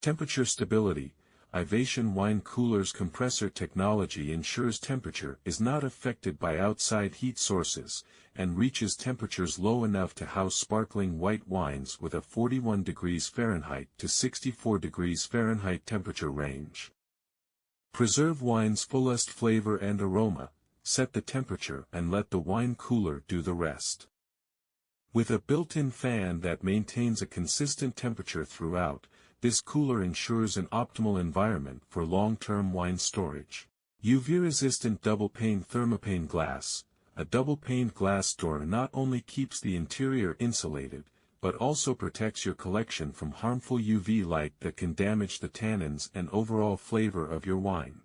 Temperature stability. Ivation wine cooler's compressor technology ensures temperature is not affected by outside heat sources, and reaches temperatures low enough to house sparkling white wines with a 41 degrees Fahrenheit to 64 degrees Fahrenheit temperature range. Preserve wine's fullest flavor and aroma, set the temperature and let the wine cooler do the rest. With a built-in fan that maintains a consistent temperature throughout, this cooler ensures an optimal environment for long-term wine storage. UV-resistant double-pane thermopane glass. A double-paned glass door not only keeps the interior insulated, but also protects your collection from harmful UV light that can damage the tannins and overall flavor of your wine.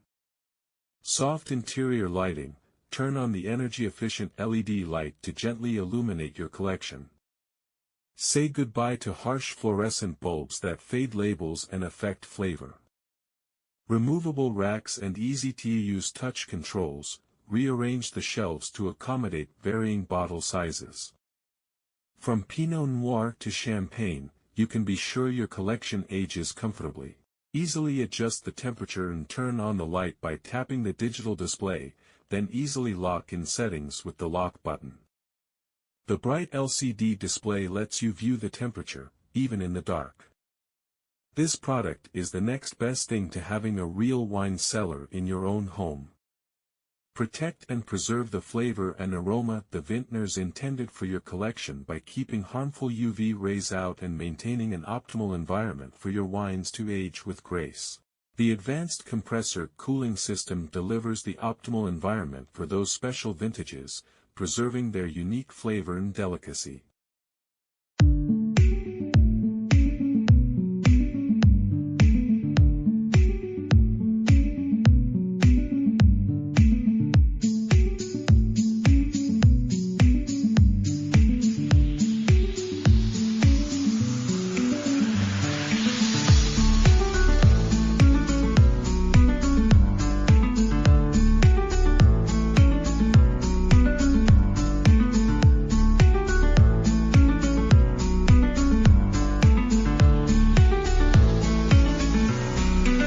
Soft interior lighting. Turn on the energy-efficient LED light to gently illuminate your collection. Say goodbye to harsh fluorescent bulbs that fade labels and affect flavor. Removable racks and easy-to-use touch controls. Rearrange the shelves to accommodate varying bottle sizes. From Pinot Noir to Champagne, you can be sure your collection ages comfortably. Easily adjust the temperature and turn on the light by tapping the digital display, then easily lock in settings with the lock button. The bright LCD display lets you view the temperature, even in the dark. This product is the next best thing to having a real wine cellar in your own home. Protect and preserve the flavor and aroma the vintners intended for your collection by keeping harmful UV rays out and maintaining an optimal environment for your wines to age with grace. The advanced compressor cooling system delivers the optimal environment for those special vintages, preserving their unique flavor and delicacy.